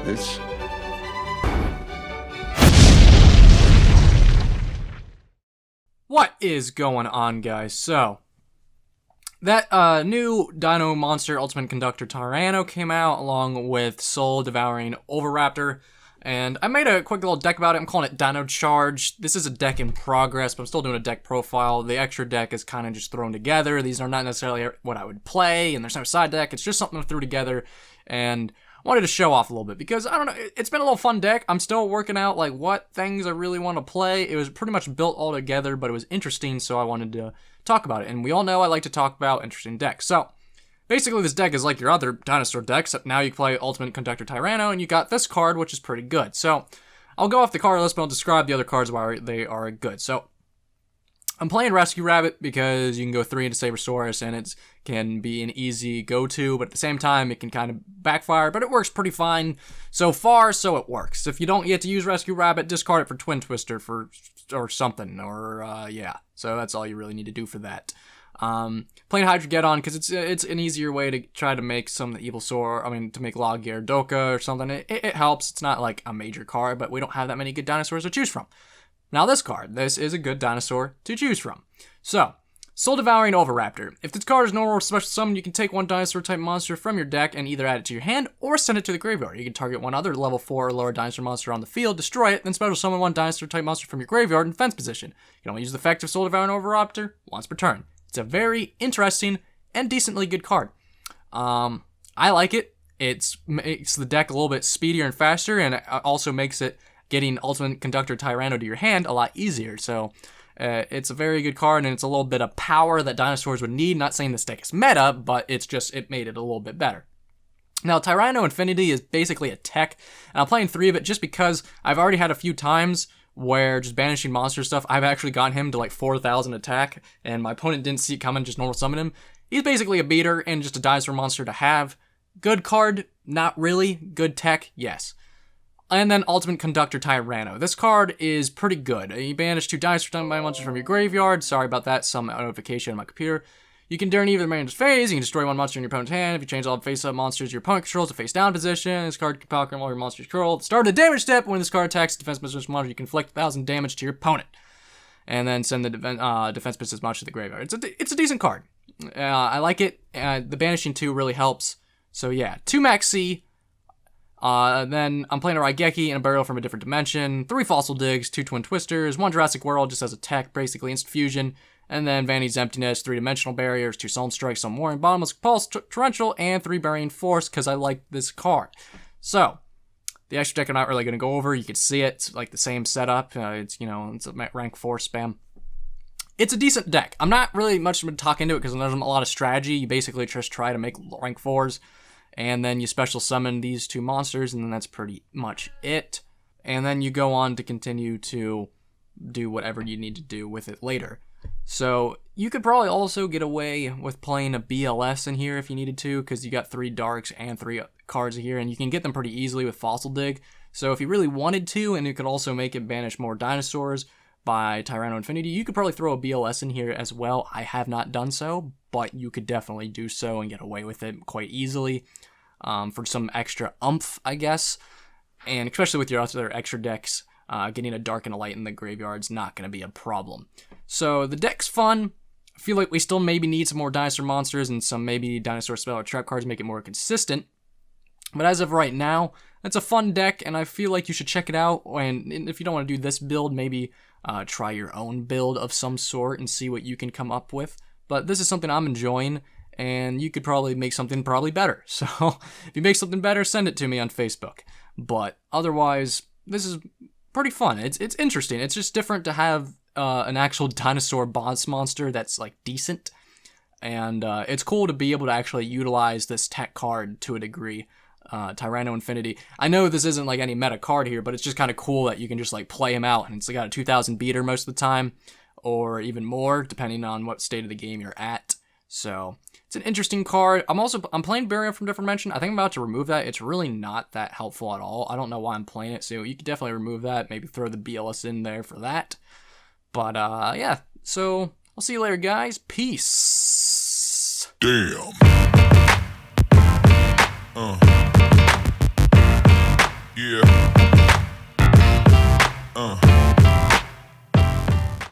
bitch. What is going on, guys? So, that new Dino Monster Ultimate Conductor Tyranno came out along with Soul Devouring Oviraptor, and I made a quick little deck about it. I'm calling it Dino Charge. This is a deck in progress, but I'm still doing a deck profile. The extra deck is kind of just thrown together. These are not necessarily what I would play, and there's no side deck. It's just something I threw together, and wanted to show off a little bit because, I don't know, it's been a little fun deck. I'm still working out, like, what things I really want to play. It was pretty much built all together, but it was interesting, so I wanted to talk about it. And we all know I like to talk about interesting decks. So, basically, this deck is like your other Dinosaur deck, except now you play Ultimate Conductor Tyranno, and you got this card, which is pretty good. So, I'll go off the card list, but I'll describe the other cards why they are good. So, I'm playing Rescue Rabbit because you can go 3 into Sabersaurus, and it can be an easy go-to, but at the same time, it can kind of backfire, but it works pretty fine so far, so it works. If you don't get to use Rescue Rabbit, discard it for Twin Twister or something, yeah. So that's all you really need to do for that. Playing Hydrogeddon because it's an easier way to try to make some of the to make Gyaradoka or something. It helps. It's not like a major card, but we don't have that many good dinosaurs to choose from. Now this is a good dinosaur to choose from. So, Soul Devouring Oviraptor. If this card is normal or special summon, you can take one dinosaur type monster from your deck and either add it to your hand or send it to the graveyard. You can target one other level 4 or lower dinosaur monster on the field, destroy it, then special summon one dinosaur type monster from your graveyard in defense position. You can only use the effect of Soul Devouring Oviraptor once per turn. It's a very interesting and decently good card. I like it. It makes the deck a little bit speedier and faster, and it also makes it getting Ultimate Conductor Tyranno to your hand a lot easier. So it's a very good card, and it's a little bit of power that dinosaurs would need. Not saying this deck is meta, but it made it a little bit better. Now, Tyranno Infinity is basically a tech, and I'm playing 3 of it just because I've already had a few times where just banishing monster stuff, I've actually gotten him to like 4,000 attack, and my opponent didn't see it coming, just normal summon him. He's basically a beater and just a dinosaur monster to have. Good card, not really. Good tech, yes. And then Ultimate Conductor Tyranno. This card is pretty good. You banish 2 dinosaur type monsters from your graveyard. Sorry about that, some notification on my computer. You can during either manager's phase, you can destroy one monster in your opponent's hand. If you change all the face-up monsters your opponent controls to face-down position, this card can power all your monsters control. Start the damage step. When this card attacks defense position monster, you can inflict 1,000 damage to your opponent. And then send the defense position monster to the graveyard. It's a decent card. I like it. The banishing 2 really helps. So yeah, 2 Max C. Then I'm playing a Raigeki and a Burial from a different dimension, 3 Fossil Digs, 2 Twin Twisters, 1 Jurassic World just as a tech, basically instant fusion, and then Vanity's Emptiness, 3-dimensional barriers, 2 Solemn Strike, some Warring Bottomless Pulse, Torrential, and 3 Burying Force, because I like this card. So, the extra deck I'm not really going to go over, you can see it, it's like the same setup, it's a rank 4 spam. It's a decent deck. I'm not really much going to talk into it because there's a lot of strategy. You basically just try to make rank 4s. And then you special summon these 2 monsters, and then that's pretty much it. And then you go on to continue to do whatever you need to do with it later. So you could probably also get away with playing a BLS in here if you needed to, because you got 3 Darks and 3 cards here, and you can get them pretty easily with Fossil Dig. So if you really wanted to, and you could also make it banish more dinosaurs by Tyranno Infinity, you could probably throw a BLS in here as well. I have not done so, but you could definitely do so and get away with it quite easily for some extra oomph, I guess. And especially with your other extra decks, getting a Dark and a Light in the graveyard's not going to be a problem. So the deck's fun. I feel like we still maybe need some more dinosaur monsters and some maybe dinosaur spell or trap cards to make it more consistent. But as of right now, it's a fun deck, and I feel like you should check it out. And if you don't want to do this build, maybe try your own build of some sort and see what you can come up with. But this is something I'm enjoying, and you could probably make something probably better. So if you make something better, send it to me on Facebook. But otherwise, this is pretty fun. It's interesting. It's just different to have an actual dinosaur boss monster that's like decent. And it's cool to be able to actually utilize this tech card to a degree. Tyranno Infinity. I know this isn't like any meta card here, but it's just kind of cool that you can just like play him out, and it's got a 2,000 beater most of the time, or even more, depending on what state of the game you're at. So it's an interesting card. I'm playing Burial from Different Dimension. I think I'm about to remove that. It's really not that helpful at all. I don't know why I'm playing it, so you could definitely remove that. Maybe throw the BLS in there for that. But yeah, so I'll see you later, guys. Peace. Damn. Yeah.